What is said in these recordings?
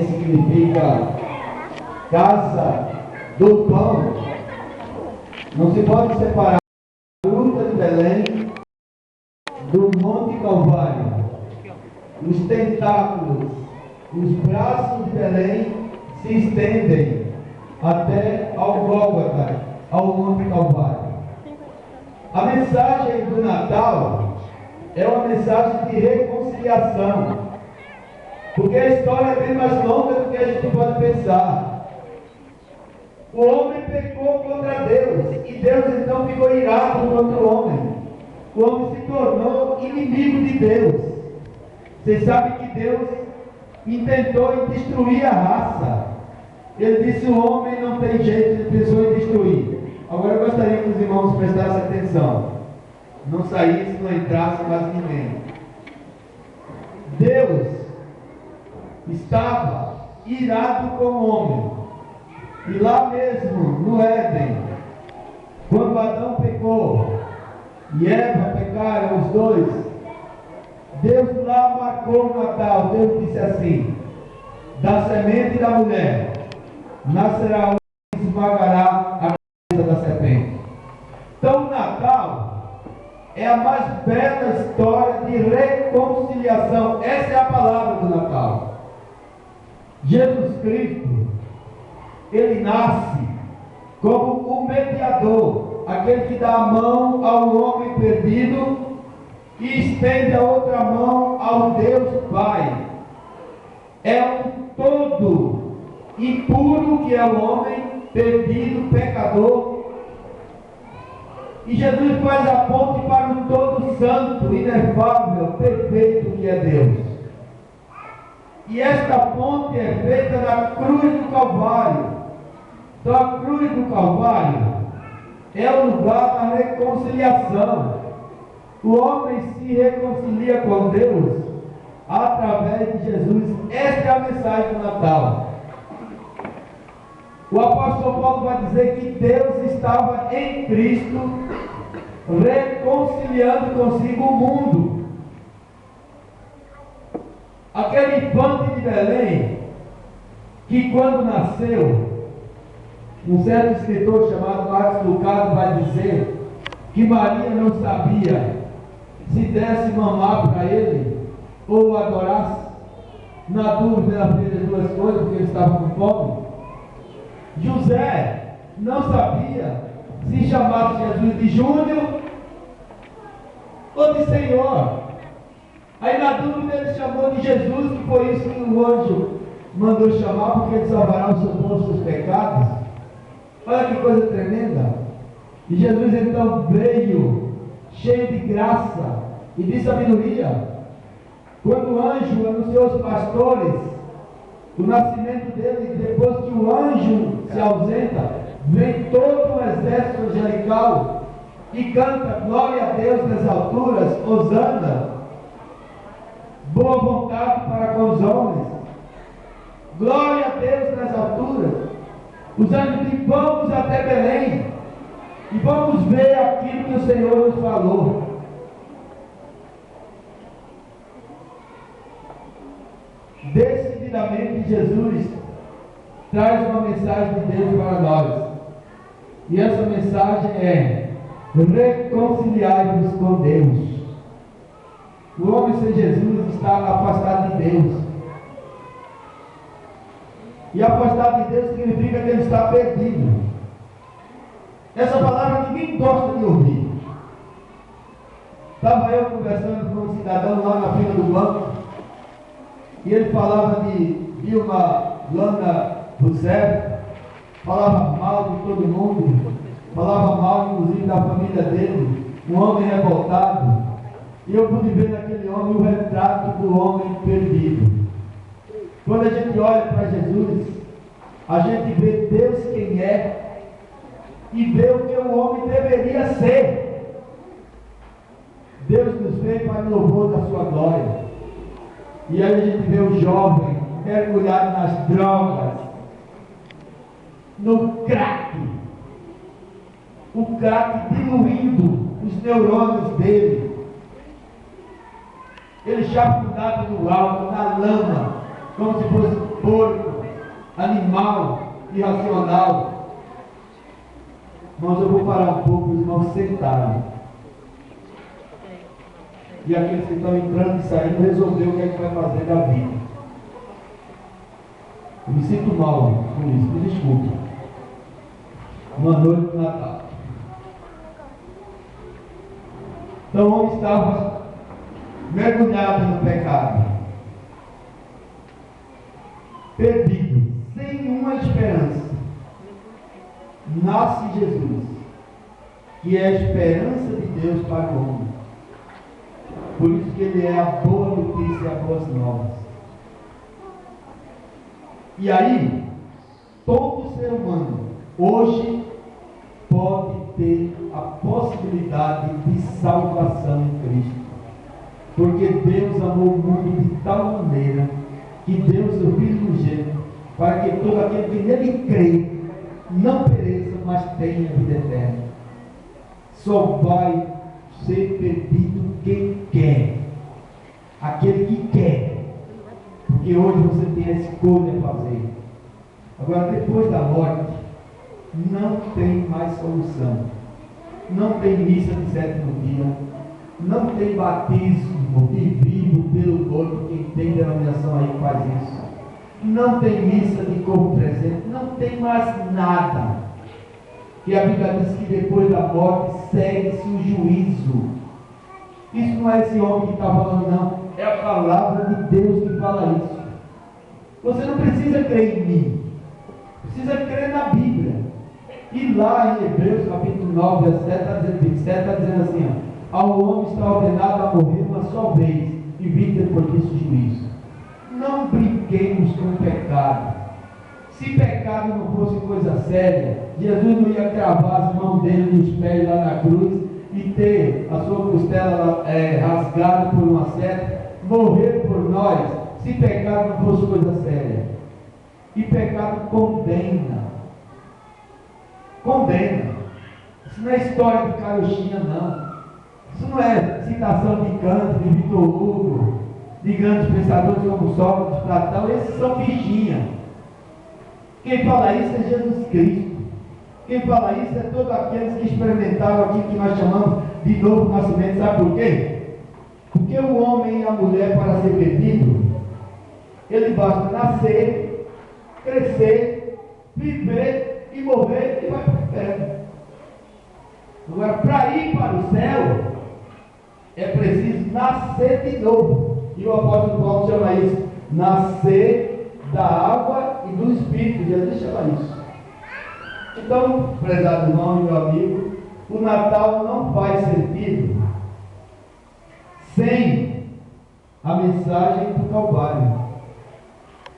significa casa do pão. Não se pode separar a gruta de Belém do Monte Calvário. Os tentáculos, os braços de Belém se estendem até ao Gólgota, ao Monte Calvário. A mensagem do Natal é uma mensagem de reconciliação, porque a história é bem mais longa do que a gente pode pensar. O homem pecou contra Deus, e Deus então ficou irado contra o homem. O homem se tornou inimigo de Deus. Vocês sabem que Deus intentou destruir a raça. Ele disse: o homem não tem jeito, ele pensou em destruir. Agora eu gostaria que os irmãos prestassem atenção. Não saísse, não entrasse mais ninguém. Deus estava irado com o homem. E lá mesmo, no Éden, quando Adão pecou e Eva pecaram, os dois, Deus lá marcou o Natal. Deus disse assim: da semente da mulher nascerá um que esmagará a cabeça da serpente. Então o Natal é a mais bela história de reconciliação. Essa é a palavra do Natal. Jesus Cristo, ele nasce como o mediador, aquele que dá a mão ao homem perdido e estende a outra mão ao Deus Pai. É um todo impuro que é o homem perdido, pecador. E Jesus faz a ponte para o todo santo, inefável, perfeito que é Deus. E esta ponte é feita na cruz do Calvário. Então a cruz do Calvário é o lugar da reconciliação. O homem se reconcilia com Deus através de Jesus. Esta é a mensagem do Natal. O apóstolo Paulo vai dizer que Deus estava em Cristo reconciliando consigo o mundo. Aquele infante de Belém, que quando nasceu, um certo escritor chamado Marcos Lucado vai dizer que Maria não sabia se desse mamar para ele ou o adorasse. Na dúvida, ela fez as duas coisas, porque ele estava com fome. José não sabia se chamasse Jesus de Júnior ou de Senhor. Aí na dúvida ele chamou de Jesus, que foi isso que o anjo mandou chamar, porque ele salvará o seu povo dos seus pecados. Olha que coisa tremenda. E Jesus então veio cheio de graça e de sabedoria. Quando o anjo anunciou aos pastores o nascimento dele, depois que o anjo se ausenta, vem todo um exército angelical e canta glória a Deus nas alturas, hosana, boa vontade para com os homens, glória a Deus nas alturas. Os anjos dizem: vamos até Belém e vamos ver aquilo que o Senhor nos falou. Decididamente Jesus traz uma mensagem de Deus para nós. E essa mensagem é: reconciliai-vos com Deus. O homem sem Jesus está afastado de Deus. E afastado de Deus significa que ele está perdido. Essa palavra ninguém gosta de ouvir. Estava eu conversando com um cidadão lá na fila do banco, e ele falava de Dilma Lana Rousseff, falava mal de todo mundo, falava mal inclusive da família dele, um homem revoltado. E eu pude ver naquele homem o retrato do homem perdido. Quando a gente olha para Jesus, a gente vê Deus quem é e vê o que o homem deveria ser. Deus nos fez para o louvor da sua glória. E aí a gente vê o jovem mergulhado nas drogas, no crack, o crack diluindo os neurônios dele. Ele chafurdado no alto, na lama, como se fosse porco, animal, irracional. Mas eu vou parar um pouco, os irmãos sentarem. E aqueles que estão entrando e saindo, resolver o que é que vai fazer da vida. Eu me sinto mal com isso, me desculpe. Uma noite de Natal. Então o homem estava mergulhado no pecado, perdido, sem nenhuma esperança. Nasce Jesus, que é a esperança de Deus para o homem. Por isso que ele é a boa notícia, a boas novas. E aí, todo ser humano hoje pode ter a possibilidade de salvação em Cristo. Porque Deus amou o mundo de tal maneira que Deus o Filho unigênito, para que todo aquele que nele crê não pereça, mas tenha vida eterna. Só vai ser perdido quem quer. Aquele que quer. Porque hoje você tem a escolha a fazer. Agora, depois da morte, não tem mais solução. Não tem missa de sétimo dia. Não tem batismo vivo pelo corpo. Quem tem denominação aí faz isso. Não tem missa de corpo presente. Não tem mais nada. E a Bíblia diz que depois da morte segue-se o juízo. Isso não é esse homem que está falando, não. É a palavra de Deus que fala isso. Você não precisa crer em mim. Precisa crer na Bíblia. E lá em Hebreus capítulo 9, versículo 27, está dizendo assim, ó, ao homem está ordenado a morrer uma só vez, e vir depois disso o juízo. Não brinquemos com o pecado. Se pecado não fosse coisa séria, Jesus não ia cravar as mãos dele nos pés lá na cruz e ter a sua costela rasgada por uma seta, morrer por nós, se pecado não fosse coisa séria. E pecado condena. Condena. Isso não é história de carochinha, não. Isso não é citação de Kant, de Victor Hugo, de grandes pensadores como Sócrates, Platão. Esses são fichinha. Quem fala isso é Jesus Cristo. Quem fala isso é todos aqueles que experimentaram aquilo que nós chamamos de novo nascimento. Sabe por quê? Porque o homem e a mulher, para ser perdido, ele basta nascer, crescer, viver e morrer e vai para o inferno. Agora, para ir para o céu, é preciso nascer de novo. E o apóstolo Paulo chama isso nascer da água e do Espírito. Jesus chama isso. Então, prezado irmão e meu amigo, o Natal não faz sentido sem a mensagem do Calvário,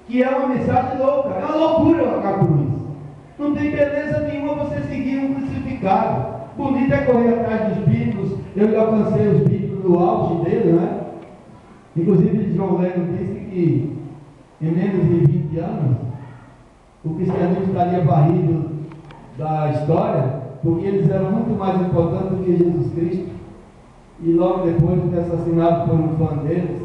que é uma mensagem louca, é uma loucura a cruz. Não tem beleza nenhuma você seguir um crucificado. Bonito é correr atrás dos Beatles. Eu alcancei os Beatles no auge dele, né? Inclusive, John Lennon disse que em menos de 20 anos o cristianismo estaria varrido da história, porque eles eram muito mais importantes do que Jesus Cristo. E logo depois foi assassinado por um fã deles.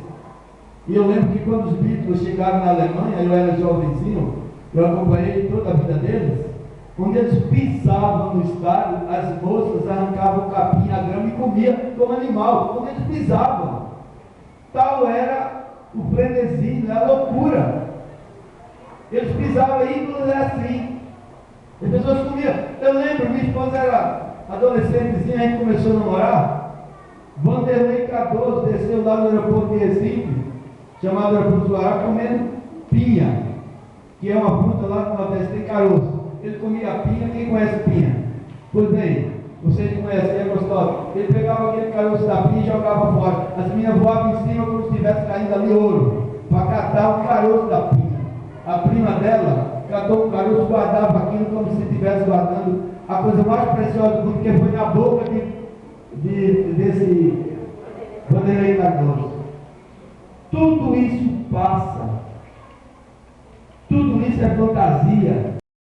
E eu lembro que quando os Beatles chegaram na Alemanha, eu era jovenzinho, eu acompanhei toda a vida deles. Quando eles pisavam no estádio, as moças arrancavam o capim, a grama e comiam como animal. Quando eles pisavam, tal era o frenesi, a loucura. Eles pisavam ídolos, era assim. As pessoas comiam. Eu lembro, minha esposa era adolescentezinha, a gente começou a namorar. Vanderlei Cardoso desceu lá no aeroporto de Recife, chamado aeroporto do Ará, comendo pinha, que é uma fruta lá no Nordeste, tem caroço. Ele comia pinha. Quem conhece pinha? Pois bem, vocês conhecem, é gostoso. Ele pegava aquele caroço da pinha e jogava fora. As meninas voavam em cima como se estivesse caindo ali ouro, para catar o caroço da pinha. A prima dela catou o caroço, guardava aquilo como se estivesse guardando a coisa mais preciosa do mundo, porque foi na boca desse Vanderlei Cardoso. Tudo isso passa. Tudo isso é fantasia.